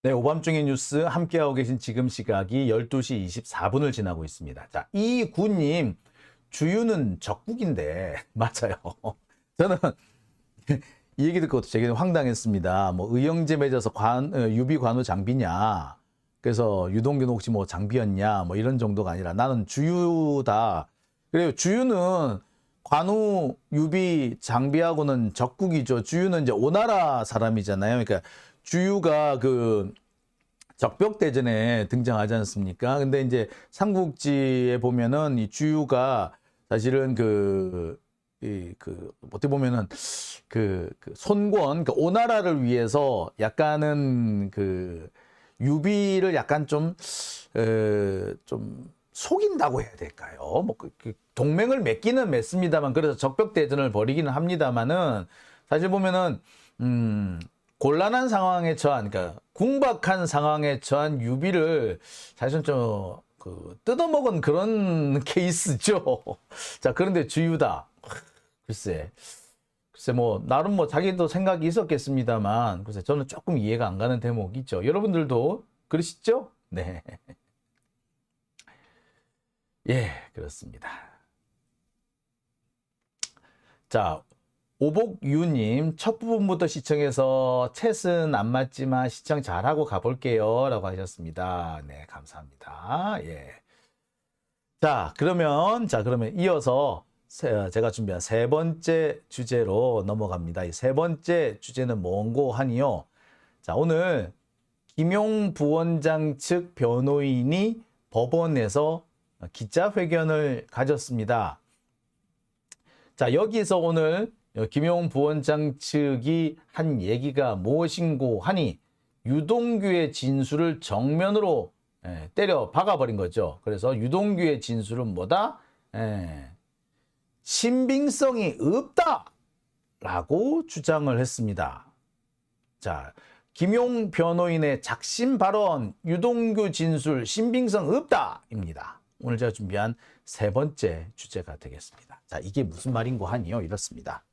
네, 오밤중의 뉴스 함께하고 계신 지금 시각이 12시 24분을 지나고 있습니다. 자, 이구님, 주유는 적국인데, 맞아요. 저는 이 얘기 듣고 되게 황당했습니다. 뭐, 의형제 맺어서 유비 관우 장비냐. 그래서 유동규는 혹시 뭐 장비였냐. 뭐 이런 정도가 아니라 나는 주유다. 그래요. 주유는 관우, 유비, 장비하고는 적국이죠. 주유는 이제 오나라 사람이잖아요. 그러니까 주유가 그 적벽대전에 등장하지 않습니까? 근데 이제 삼국지에 보면은 이 주유가 사실은 어떻게 보면은 손권, 오나라를 위해서 약간은 유비를 약간 좀 속인다고 해야 될까요? 뭐 동맹을 맺기는 맺습니다만, 그래서 적벽대전을 벌이기는 합니다만은, 사실 보면은 곤란한 상황에 처한, 그러니까 궁박한 상황에 처한 유비를 사실은 좀 뜯어먹은 그런 케이스죠. 자, 그런데 주유다. 글쎄 뭐 나름 뭐 자기도 생각이 있었겠습니다만, 글쎄 저는 조금 이해가 안 가는 대목이 있죠. 여러분들도 그러시죠? 네. 예, 그렇습니다. 자, 오복유님, 첫 부분부터 시청해서 챗은 안 맞지만 시청 잘하고 가볼게요 라고 하셨습니다. 네, 감사합니다. 예. 자, 그러면 이어서 제가 준비한 세 번째 주제로 넘어갑니다. 이 세 번째 주제는 뭔고 하니요. 자, 오늘 김용 부원장 측 변호인이 법원에서 기자회견을 가졌습니다. 자, 여기서 오늘 김용 부원장 측이 한 얘기가 무엇인고 하니, 유동규의 진술을 정면으로 때려 박아버린 거죠. 그래서 유동규의 진술은 뭐다? 신빙성이 없다라고 주장을 했습니다. 자, 김용 변호인의 작심 발언, 유동규 진술 신빙성 없다입니다. 오늘 제가 준비한 세 번째 주제가 되겠습니다. 자, 이게 무슨 말인고 하니요, 이렇습니다.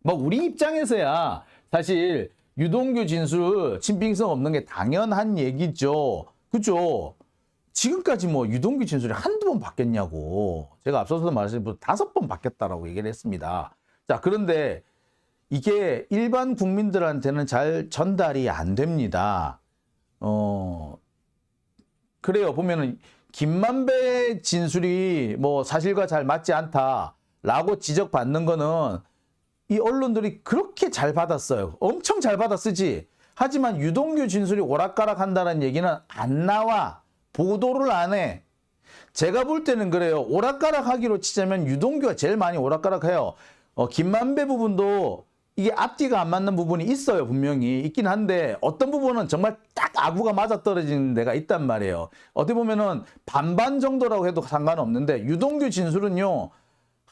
뭐 우리 입장에서야 사실 유동규 진술 신빙성 없는 게 당연한 얘기죠. 그죠? 지금까지 뭐 유동규 진술이 한두 번 바뀌었냐고. 제가 앞서서 말했을 때 5번 바뀌었다라고 얘기를 했습니다. 자, 그런데 이게 일반 국민들한테는 잘 전달이 안 됩니다. 그래요. 보면은 김만배 진술이 뭐 사실과 잘 맞지 않다라고 지적받는 거는 이 언론들이 그렇게 잘 받았어요. 엄청 잘 받았으지. 하지만 유동규 진술이 오락가락한다는 얘기는 안 나와. 보도를 안 해. 제가 볼 때는 그래요. 오락가락하기로 치자면 유동규가 제일 많이 오락가락해요. 김만배 부분도 이게 앞뒤가 안 맞는 부분이 있어요. 분명히 있긴 한데 어떤 부분은 정말 딱 아구가 맞아떨어지는 데가 있단 말이에요. 어떻게 보면은 반반 정도라고 해도 상관없는데, 유동규 진술은요,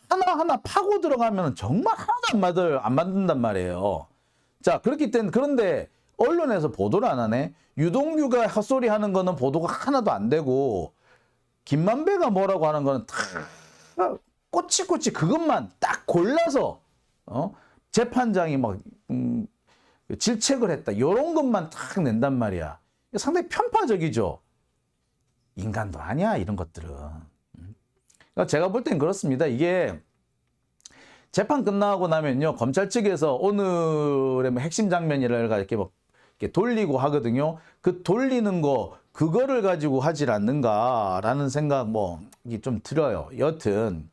하나하나 파고 들어가면 정말 하나도 안 맞는단 말이에요. 자, 그렇기 때문에, 그런데 언론에서 보도를 안 하네. 유동규가 헛소리 하는 거는 보도가 하나도 안 되고, 김만배가 뭐라고 하는 거는 다 꼬치꼬치 그것만 딱 골라서 재판장이 막 질책을 했다, 이런 것만 딱 낸단 말이야. 상당히 편파적이죠. 인간도 아니야, 이런 것들은. 그러니까 제가 볼 땐 그렇습니다. 이게 재판 끝나고 나면요, 검찰 측에서 오늘의 뭐 핵심 장면이랄까 이렇게 뭐 이렇게 돌리고 하거든요. 그 돌리는 거, 그거를 가지고 하질 않는가라는 생각 뭐 이게 좀 들어요. 여튼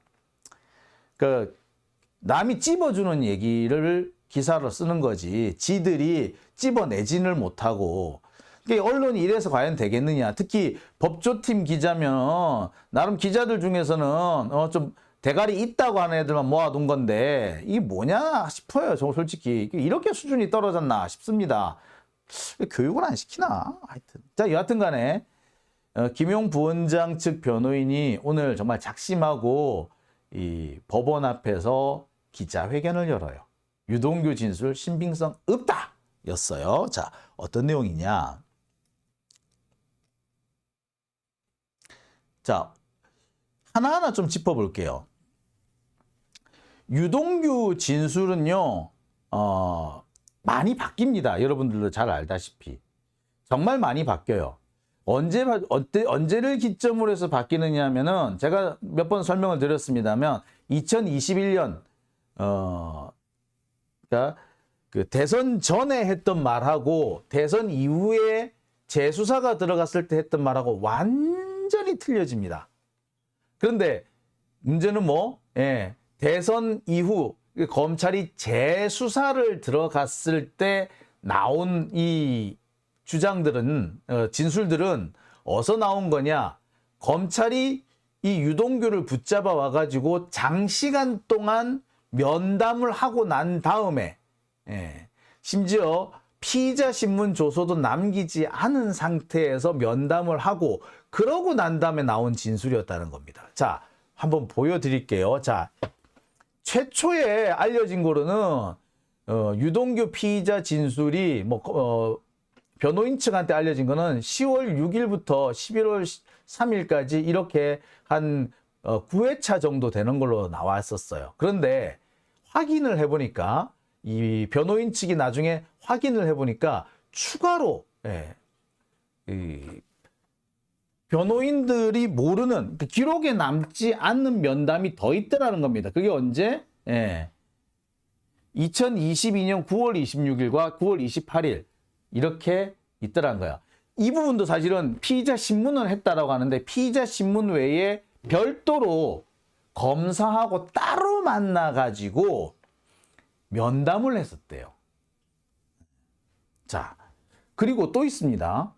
남이 찝어주는 얘기를 기사로 쓰는 거지, 지들이 찝어내지를 못하고. 그러니까 언론이 이래서 과연 되겠느냐. 특히 법조팀 기자면 나름 기자들 중에서는 좀 대가리 있다고 하는 애들만 모아둔 건데 이게 뭐냐 싶어요. 저 솔직히 이렇게 수준이 떨어졌나 싶습니다. 교육을 안 시키나? 하여튼. 자, 여하튼 간에 김용 부원장 측 변호인이 오늘 정말 작심하고 이 법원 앞에서 기자회견을 열어요. 유동규 진술 신빙성 없다 였어요. 자, 어떤 내용이냐. 자, 하나하나 좀 짚어볼게요. 유동규 진술은요, 많이 바뀝니다. 여러분들도 잘 알다시피. 정말 많이 바뀌어요. 언제를 기점으로 해서 바뀌느냐 하면은 제가 몇 번 설명을 드렸습니다만 2021년 그러니까 그 대선 전에 했던 말하고 대선 이후에 재수사가 들어갔을 때 했던 말하고 완전히 틀려집니다. 그런데 문제는 뭐? 예, 대선 이후 검찰이 재수사를 들어갔을 때 나온 이 주장들은 진술들은 어디서 나온 거냐? 검찰이 이 유동규를 붙잡아 와가지고 장시간 동안 면담을 하고 난 다음에 심지어 피의자 신문 조서도 남기지 않은 상태에서 면담을 하고 그러고 난 다음에 나온 진술이었다는 겁니다. 자, 한번 보여드릴게요. 자, 최초에 알려진 거로는 유동규 피의자 진술이 변호인 측한테 알려진 거는 10월 6일부터 11월 3일까지 이렇게 한 9회차 정도 되는 걸로 나왔었어요. 그런데 확인을 해보니까 이 변호인 측이 나중에 확인을 해보니까 추가로 변호인들이 모르는 기록에 남지 않는 면담이 더 있더라는 겁니다. 그게 언제? 2022년 9월 26일과 9월 28일 이렇게 있더란 거야. 이 부분도 사실은 피의자 신문을 했다라고 하는데 피의자 신문 외에 별도로 검사하고 따로 만나가지고 면담을 했었대요. 자, 그리고 또 있습니다.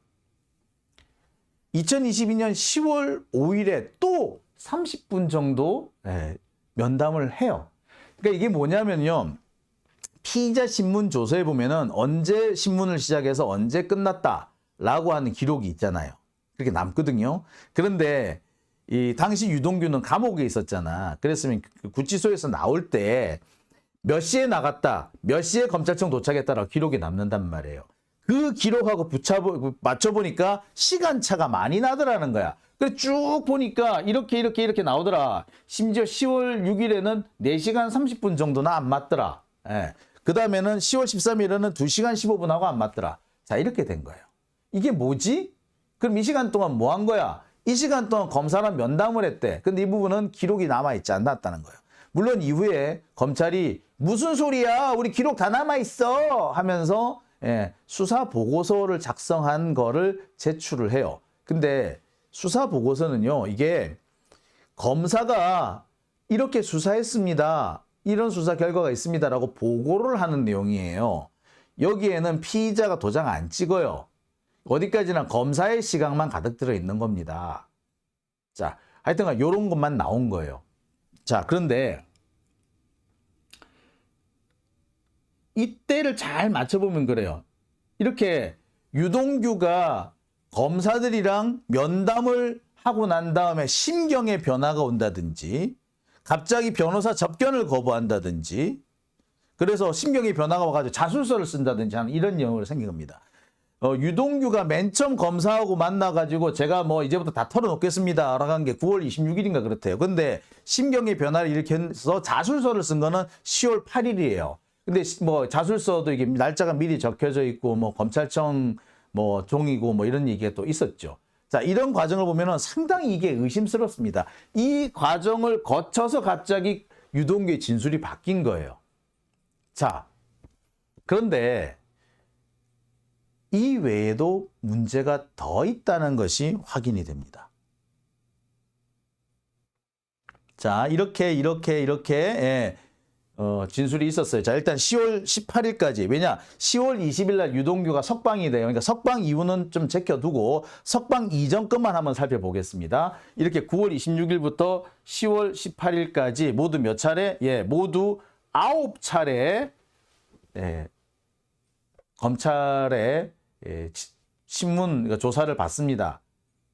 2022년 10월 5일에 또 30분 정도 면담을 해요. 그러니까 이게 뭐냐면요. 피의자 신문 조서에 보면은 언제 신문을 시작해서 언제 끝났다라고 하는 기록이 있잖아요. 그렇게 남거든요. 그런데 이 당시 유동규는 감옥에 있었잖아. 그랬으면 구치소에서 나올 때 몇 시에 나갔다, 몇 시에 검찰청 도착했다라고 기록이 남는단 말이에요. 그 기록하고 맞춰보니까 시간차가 많이 나더라는 거야. 그래 쭉 보니까 이렇게 나오더라. 심지어 10월 6일에는 4시간 30분 정도나 안 맞더라. 그 다음에는 10월 13일에는 2시간 15분하고 안 맞더라. 자, 이렇게 된 거예요. 이게 뭐지? 그럼 이 시간 동안 뭐 한 거야? 이 시간 동안 검사랑 면담을 했대. 근데 이 부분은 기록이 남아있지 않았다는 거예요. 물론 이후에 검찰이 무슨 소리야? 우리 기록 다 남아있어! 하면서 수사 보고서를 작성한 거를 제출을 해요. 근데 수사 보고서는요, 이게 검사가 이렇게 수사했습니다. 이런 수사 결과가 있습니다라고 보고를 하는 내용이에요. 여기에는 피의자가 도장 안 찍어요. 어디까지나 검사의 시각만 가득 들어 있는 겁니다. 자, 하여튼 이런 것만 나온 거예요. 자, 그런데 이때를 잘 맞춰보면 그래요. 이렇게 유동규가 검사들이랑 면담을 하고 난 다음에 심경의 변화가 온다든지 갑자기 변호사 접견을 거부한다든지 그래서 심경의 변화가 와가지고 자술서를 쓴다든지 하는 이런 경우가 생긴 겁니다. 유동규가 맨 처음 검사하고 만나가지고 제가 뭐 이제부터 다 털어놓겠습니다 라고 한 게 9월 26일인가 그렇대요. 근데 심경의 변화를 일으켜서 자술서를 쓴 거는 10월 8일이에요. 근데 뭐 자술서도 이게 날짜가 미리 적혀져 있고 뭐 검찰청 뭐 종이고 뭐 이런 얘기가 또 있었죠. 자, 이런 과정을 보면은 상당히 이게 의심스럽습니다. 이 과정을 거쳐서 갑자기 유동규의 진술이 바뀐 거예요. 자, 그런데 이 외에도 문제가 더 있다는 것이 확인이 됩니다. 자, 이렇게 진술이 있었어요. 자, 일단 10월 18일까지. 왜냐? 10월 20일 날 유동규가 석방이 돼요. 그러니까 석방 이후는 좀 제껴두고 석방 이전 것만 한번 살펴보겠습니다. 이렇게 9월 26일부터 10월 18일까지 모두 몇 차례? 모두 9차례 검찰에 신문 그러니까 조사를 받습니다.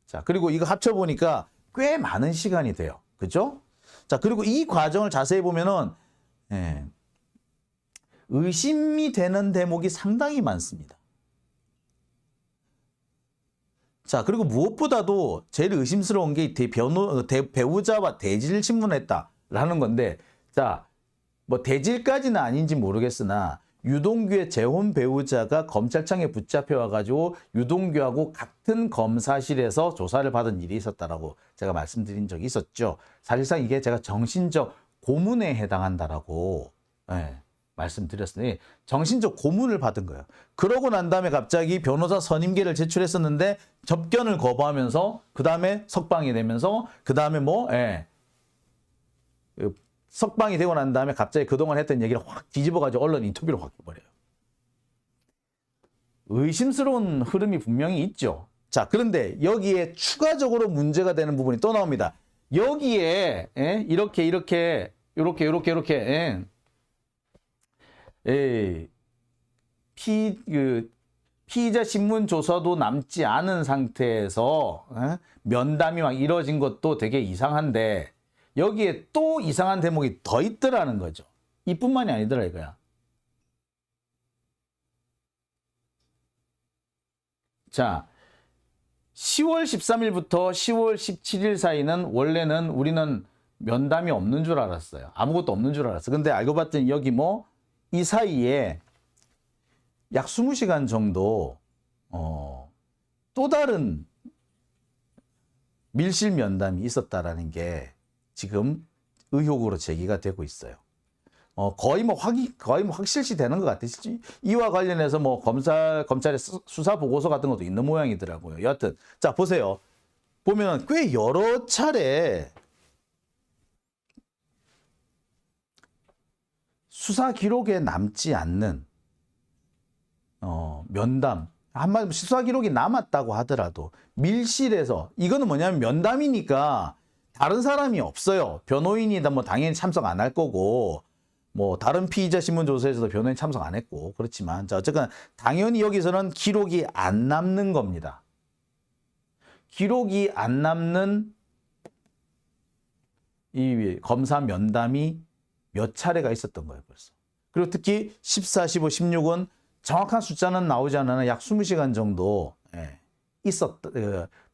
자, 그리고 이거 합쳐보니까 꽤 많은 시간이 돼요. 그죠? 자, 그리고 이 과정을 자세히 보면은 의심이 되는 대목이 상당히 많습니다. 자, 그리고 무엇보다도 제일 의심스러운 게 배우자와 대질 신문했다라는 건데, 자, 뭐 대질까지는 아닌지 모르겠으나 유동규의 재혼 배우자가 검찰청에 붙잡혀 와가지고 유동규하고 같은 검사실에서 조사를 받은 일이 있었다라고 제가 말씀드린 적이 있었죠. 사실상 이게 제가 정신적 고문에 해당한다라고 말씀드렸으니 정신적 고문을 받은 거예요. 그러고 난 다음에 갑자기 변호사 선임계를 제출했었는데 접견을 거부하면서 그 다음에 석방이 되면서 그 다음에 석방이 되고 난 다음에 갑자기 그동안 했던 얘기를 확 뒤집어가지고 언론 인터뷰로 확 해버려요. 의심스러운 흐름이 분명히 있죠. 자, 그런데 여기에 추가적으로 문제가 되는 부분이 또 나옵니다. 여기에 이렇게 피의자 신문 조서도 남지 않은 상태에서 면담이 막 이뤄진 것도 되게 이상한데 여기에 또 이상한 대목이 더 있더라는 거죠. 이뿐만이 아니더라 이거야. 자, 10월 13일부터 10월 17일 사이는 원래는 우리는 면담이 없는 줄 알았어요. 아무것도 없는 줄 알았어. 근데 알고 봤더니 여기 이 사이에 약 20시간 정도 또 다른 밀실 면담이 있었다라는 게 지금 의혹으로 제기가 되고 있어요. 거의 확실시 되는 것 같아요. 이와 관련해서 검찰의 수사 보고서 같은 것도 있는 모양이더라고요. 여하튼, 자, 보세요. 보면 꽤 여러 차례 수사 기록에 남지 않는, 면담. 한마디로 수사 기록이 남았다고 하더라도 밀실에서, 이거는 뭐냐면 면담이니까 다른 사람이 없어요. 변호인이다 당연히 참석 안 할 거고, 다른 피의자 신문 조사에서도 변호인 참석 안 했고, 그렇지만, 자, 어쨌든 당연히 여기서는 기록이 안 남는 겁니다. 기록이 안 남는 이 검사 면담이 몇 차례가 있었던 거예요, 벌써. 그리고 특히 14, 15, 16은 정확한 숫자는 나오지 않으나 약 20시간 정도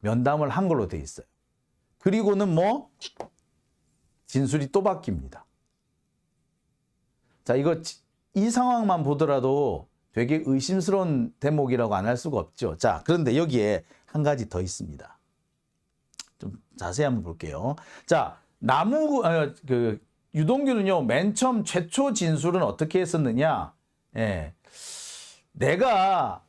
면담을 한 걸로 돼 있어요. 그리고는 진술이 또 바뀝니다. 자, 이 상황만 보더라도 되게 의심스러운 대목이라고 안 할 수가 없죠. 자, 그런데 여기에 한 가지 더 있습니다. 좀 자세히 한번 볼게요. 자, 유동규는요, 맨 처음 최초 진술은 어떻게 했었느냐? 내가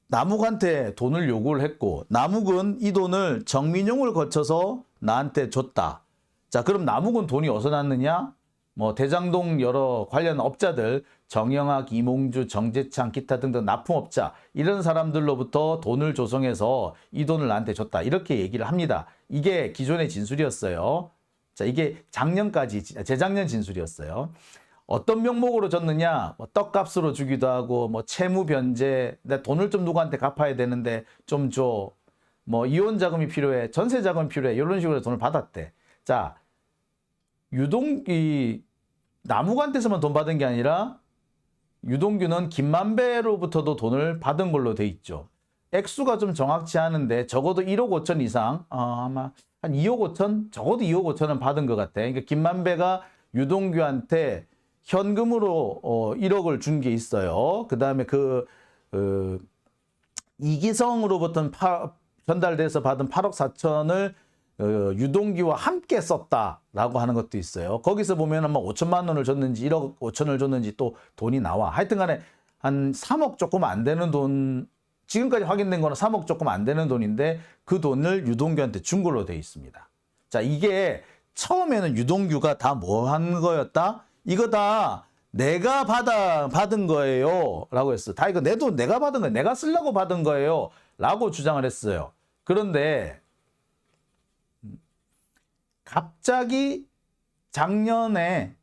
남욱한테 돈을 요구를 했고, 남욱은 이 돈을 정민용을 거쳐서 나한테 줬다. 자, 그럼 남욱은 돈이 어디서 났느냐? 대장동 여러 관련 업자들, 정영학, 이몽주, 정재창, 기타 등등 납품업자, 이런 사람들로부터 돈을 조성해서 이 돈을 나한테 줬다. 이렇게 얘기를 합니다. 이게 기존의 진술이었어요. 자, 이게 재작년 진술이었어요. 어떤 명목으로 줬느냐? 떡값으로 주기도 하고, 채무 변제, 내 돈을 좀 누구한테 갚아야 되는데 좀 줘. 이혼 자금이 필요해, 전세 자금이 필요해, 이런 식으로 돈을 받았대. 자, 남욱한테서만 돈 받은 게 아니라 유동규는 김만배로부터도 돈을 받은 걸로 돼 있죠. 액수가 좀 정확치 않은데 적어도 1억 5천 이상, 아마 한 2억 5천, 적어도 2억 5천은 받은 것 같아. 그러니까 김만배가 유동규한테 현금으로 1억을 준 게 있어요. 그 다음에 이기성으로부터 전달돼서 받은 8억 4천을 유동규와 함께 썼다라고 하는 것도 있어요. 거기서 보면 아마 5천만 원을 줬는지 1억 5천을 줬는지 또 돈이 나와. 하여튼 간에 한 3억 조금 안 되는 돈, 지금까지 확인된 거는 3억 조금 안 되는 돈인데 그 돈을 유동규한테 준 걸로 돼 있습니다. 자, 이게 처음에는 유동규가 다 뭐 한 거였다? 이거 다 내가 받은 거예요 라고 했어. 다 이거 내 돈 내가 받은 거예요. 내가 쓰려고 받은 거예요 라고 주장을 했어요. 그런데 갑자기 작년에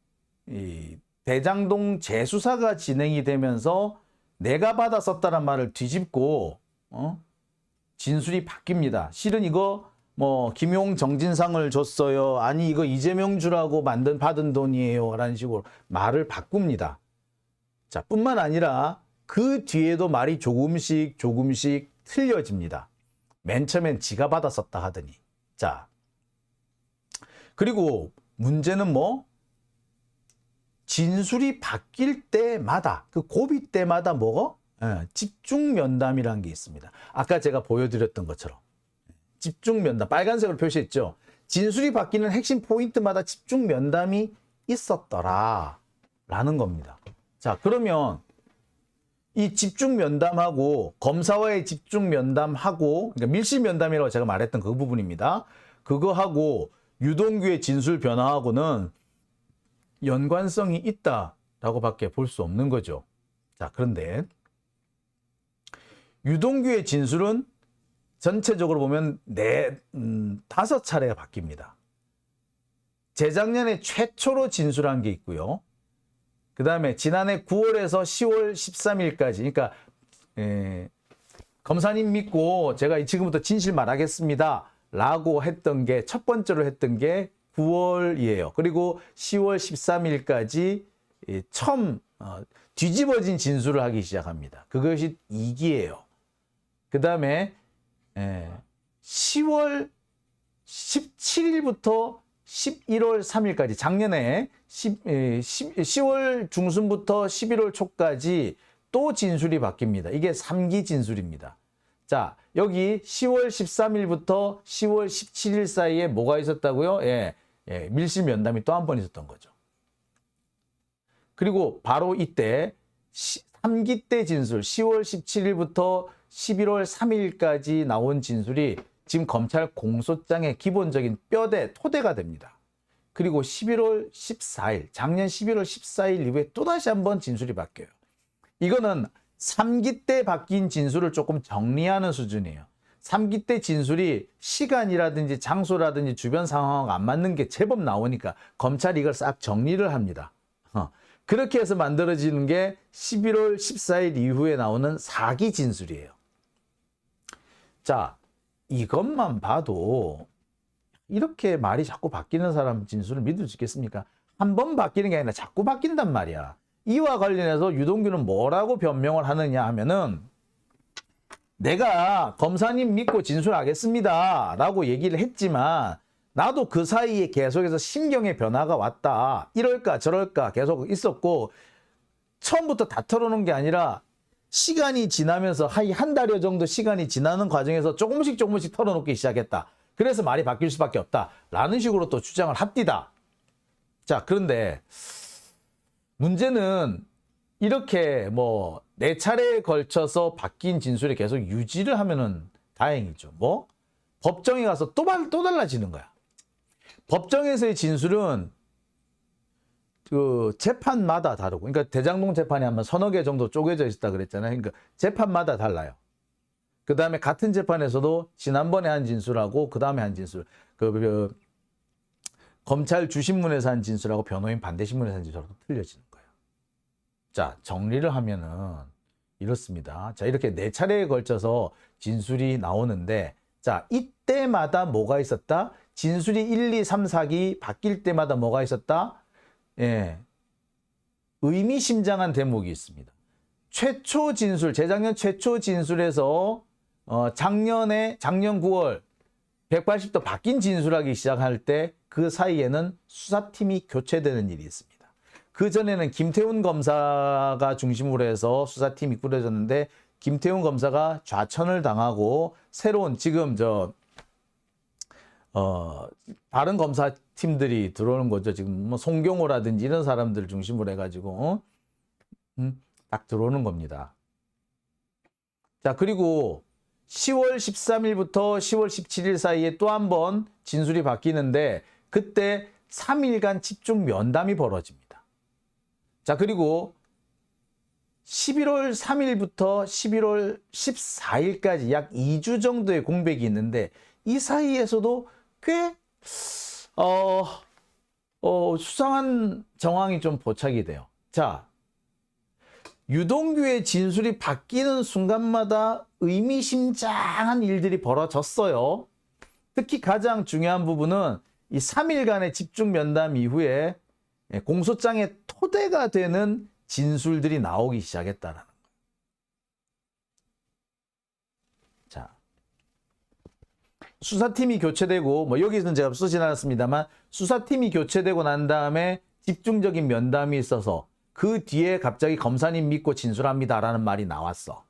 이 대장동 재수사가 진행이 되면서 내가 받아 썼다는 말을 뒤집고 진술이 바뀝니다. 실은 이거 김용 정진상을 줬어요. 아니 이거 이재명 주라고 받은 돈이에요. 라는 식으로 말을 바꿉니다. 자, 뿐만 아니라 그 뒤에도 말이 조금씩 틀려집니다. 맨 처음엔 지가 받아 썼다 하더니. 자, 그리고 문제는 진술이 바뀔 때마다 그 고비 때마다 뭐가? 집중 면담이라는 게 있습니다. 아까 제가 보여드렸던 것처럼 집중 면담 빨간색으로 표시했죠. 진술이 바뀌는 핵심 포인트마다 집중 면담이 있었더라 라는 겁니다. 자, 그러면 이 집중 면담하고 검사와의 집중 면담하고 그러니까 밀실 면담이라고 제가 말했던 그 부분입니다. 그거하고 유동규의 진술 변화하고는 연관성이 있다라고밖에 볼 수 없는 거죠. 자, 그런데 유동규의 진술은 전체적으로 보면 5차례가 바뀝니다. 재작년에 최초로 진술한 게 있고요. 그 다음에 지난해 9월에서 10월 13일까지 그러니까 검사님 믿고 제가 지금부터 진실 말하겠습니다 라고 했던 게 첫 번째로 했던 게 9월이에요. 그리고 10월 13일까지 처음 뒤집어진 진술을 하기 시작합니다. 그것이 2기예요. 그 다음에 10월 17일부터 11월 3일까지 작년에 10월 중순부터 11월 초까지 또 진술이 바뀝니다. 이게 3기 진술입니다. 자, 여기 10월 13일부터 10월 17일 사이에 뭐가 있었다고요? 밀실 면담이 또 한 번 있었던 거죠. 그리고 바로 이때 3기 때 진술 10월 17일부터 11월 3일까지 나온 진술이 지금 검찰 공소장의 기본적인 뼈대, 토대가 됩니다. 그리고 11월 14일, 작년 11월 14일 이후에 또다시 한번 진술이 바뀌어요. 이거는 3기 때 바뀐 진술을 조금 정리하는 수준이에요. 3기 때 진술이 시간이라든지 장소라든지 주변 상황하고 안 맞는 게 제법 나오니까 검찰이 이걸 싹 정리를 합니다. 그렇게 해서 만들어지는 게 11월 14일 이후에 나오는 4기 진술이에요. 자, 이것만 봐도 이렇게 말이 자꾸 바뀌는 사람 진술을 믿을 수 있겠습니까? 한 번 바뀌는 게 아니라 자꾸 바뀐단 말이야. 이와 관련해서 유동규는 뭐라고 변명을 하느냐 하면은 내가 검사님 믿고 진술하겠습니다 라고 얘기를 했지만 나도 그 사이에 계속해서 심경의 변화가 왔다. 이럴까 저럴까 계속 있었고 처음부터 다 털어놓은 게 아니라 시간이 지나면서 한 달여 정도 시간이 지나는 과정에서 조금씩 털어놓기 시작했다. 그래서 말이 바뀔 수밖에 없다. 라는 식으로 또 주장을 합디다. 자, 그런데 문제는 이렇게 뭐 4차례에 걸쳐서 바뀐 진술이 계속 유지를 하면은 다행이죠. 뭐? 법정에 가서 또 달라지는 거야. 법정에서의 진술은 그 재판마다 다르고, 그러니까 대장동 재판이 한번 서너 개 정도 쪼개져 있다 그랬잖아요. 그러니까 재판마다 달라요. 그 다음에 같은 재판에서도 지난번에 한 진술하고 그 다음에 한 진술, 검찰 주신문에서 한 진술하고 변호인 반대신문에서 한 진술하고 틀려지는 거예요. 자, 정리를 하면은 이렇습니다. 자, 이렇게 4차례에 걸쳐서 진술이 나오는데, 자, 이때마다 뭐가 있었다? 진술이 1, 2, 3, 4기 바뀔 때마다 뭐가 있었다? 의미심장한 대목이 있습니다. 최초 진술, 재작년 최초 진술에서 작년 9월 180도 바뀐 진술하기 시작할 때 그 사이에는 수사팀이 교체되는 일이 있습니다. 그 전에는 김태훈 검사가 중심으로 해서 수사팀이 꾸려졌는데 김태훈 검사가 좌천을 당하고 새로운 지금 다른 검사팀들이 들어오는 거죠. 지금 뭐 송경호라든지 이런 사람들 중심으로 해가지고 딱 들어오는 겁니다. 자, 그리고 10월 13일부터 10월 17일 사이에 또 한 번 진술이 바뀌는데 그때 3일간 집중 면담이 벌어집니다. 자, 그리고 11월 3일부터 11월 14일까지 약 2주 정도의 공백이 있는데 이 사이에서도 꽤 수상한 정황이 좀 포착이 돼요. 자, 유동규의 진술이 바뀌는 순간마다 의미심장한 일들이 벌어졌어요. 특히 가장 중요한 부분은 이 3일간의 집중 면담 이후에 공소장의 토대가 되는 진술들이 나오기 시작했다는 거예요. 자, 수사팀이 교체되고, 뭐 여기서는 제가 쓰진 않았습니다만 수사팀이 교체되고 난 다음에 집중적인 면담이 있어서 그 뒤에 갑자기 검사님 믿고 진술합니다라는 말이 나왔어.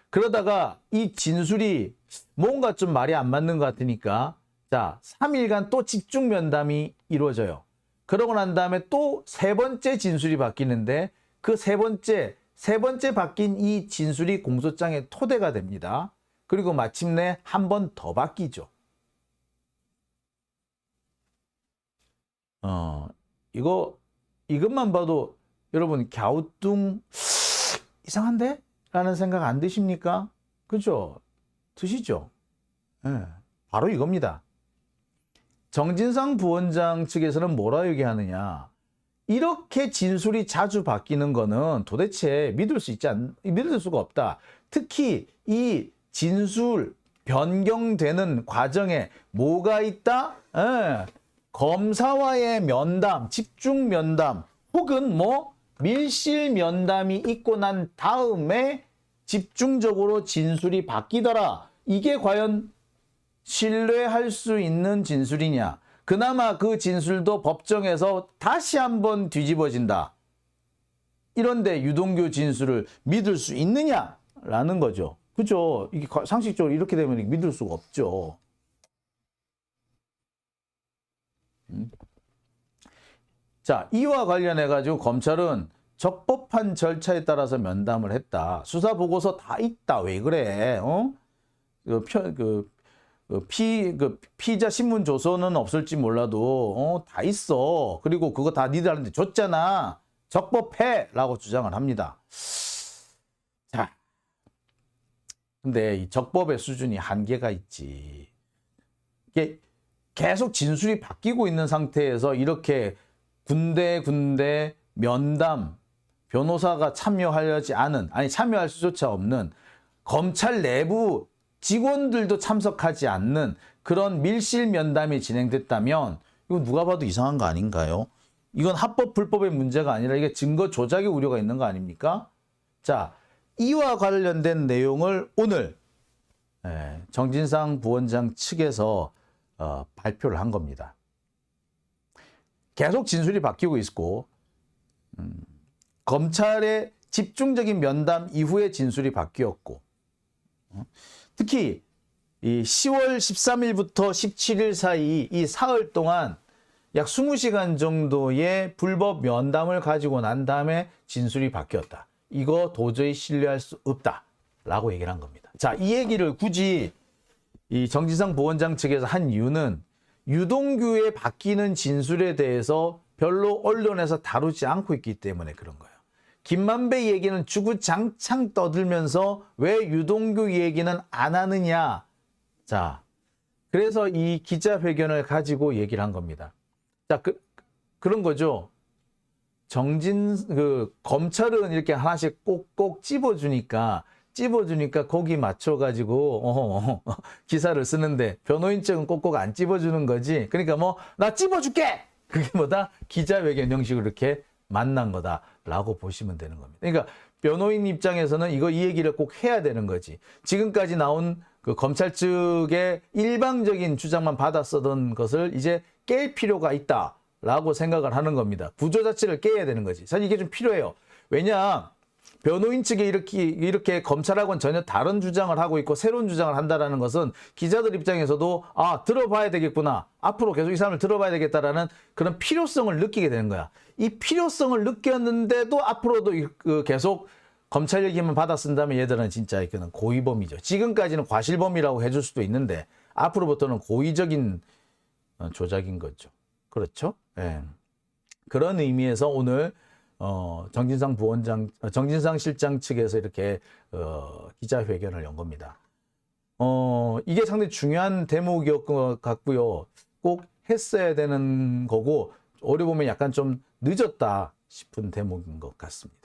그러다가 이 진술이 뭔가 좀 말이 안 맞는 것 같으니까 자, 3일간 또 집중 면담이 이루어져요. 그러고 난 다음에 또 세 번째 진술이 바뀌는데 그 세 번째 바뀐 이 진술이 공소장에 토대가 됩니다. 그리고 마침내 한 번 더 바뀌죠. 이것만 봐도 여러분 갸우뚱 이상한데? 라는 생각 안 드십니까? 그죠? 드시죠? 네, 바로 이겁니다. 정진상 부원장 측에서는 뭐라 얘기하느냐? 이렇게 진술이 자주 바뀌는 거는 도대체 믿을 수가 없다. 특히 이 진술 변경되는 과정에 뭐가 있다? 검사와의 면담, 집중 면담, 혹은 뭐 밀실 면담이 있고 난 다음에 집중적으로 진술이 바뀌더라. 이게 과연 신뢰할 수 있는 진술이냐? 그나마 그 진술도 법정에서 다시 한번 뒤집어진다. 이런데 유동규 진술을 믿을 수 있느냐라는 거죠. 그죠? 이게 상식적으로 이렇게 되면 믿을 수가 없죠. 자, 이와 관련해 가지고 검찰은 적법한 절차에 따라서 면담을 했다. 수사 보고서 다 있다. 왜 그래? 피의자 신문 조서는 없을지 몰라도 다 있어. 그리고 그거 다 니들한테 줬잖아. 적법해라고 주장을 합니다. 자, 근데 이 적법의 수준이 한계가 있지. 이게 계속 진술이 바뀌고 있는 상태에서 이렇게 군데 면담, 변호사가 참여하려지 않은, 아니 참여할 수조차 없는 검찰 내부 직원들도 참석하지 않는 그런 밀실 면담이 진행됐다면 이거 누가 봐도 이상한 거 아닌가요? 이건 합법 불법의 문제가 아니라 이게 증거 조작의 우려가 있는 거 아닙니까? 자, 이와 관련된 내용을 오늘 정진상 부원장 측에서 발표를 한 겁니다. 계속 진술이 바뀌고 있고 검찰의 집중적인 면담 이후에 진술이 바뀌었고 특히 이 10월 13일부터 17일 사이 이 사흘 동안 약 20시간 정도의 불법 면담을 가지고 난 다음에 진술이 바뀌었다. 이거 도저히 신뢰할 수 없다라고 얘기를 한 겁니다. 자, 이 얘기를 굳이 이 정진상 부원장 측에서 한 이유는 유동규의 바뀌는 진술에 대해서 별로 언론에서 다루지 않고 있기 때문에 그런 거예요. 김만배 얘기는 주구장창 떠들면서 왜 유동규 얘기는 안 하느냐. 자, 그래서 이 기자회견을 가지고 얘기를 한 겁니다. 자, 그런 거죠. 검찰은 이렇게 하나씩 꼭꼭 찝어주니까 거기 맞춰가지고 기사를 쓰는데 변호인 측은 꼭꼭 안 찝어주는 거지. 그러니까 뭐 나 찝어줄게. 그게 뭐다? 기자회견 형식으로 이렇게 만난 거다라고 보시면 되는 겁니다. 그러니까 변호인 입장에서는 이 얘기를 꼭 해야 되는 거지. 지금까지 나온 그 검찰 측의 일방적인 주장만 받아 쓰던 것을 이제 깰 필요가 있다라고 생각을 하는 겁니다. 구조 자체를 깨야 되는 거지. 사실 이게 좀 필요해요. 왜냐? 변호인 측에 이렇게 검찰하고는 전혀 다른 주장을 하고 있고 새로운 주장을 한다는 것은 기자들 입장에서도 들어봐야 되겠구나. 앞으로 계속 이 사람을 들어봐야 되겠다라는 그런 필요성을 느끼게 되는 거야. 이 필요성을 느꼈는데도 앞으로도 계속 검찰 얘기만 받아 쓴다면 얘들은 진짜 이거는 고의범이죠. 지금까지는 과실범이라고 해줄 수도 있는데 앞으로부터는 고의적인 조작인 거죠. 그렇죠? 예. 그런 의미에서 오늘 정진상 실장 측에서 이렇게 기자회견을 연 겁니다. 이게 상당히 중요한 대목이었던 것 같고요. 꼭 했어야 되는 거고 어려 보면 약간 좀 늦었다 싶은 대목인 것 같습니다.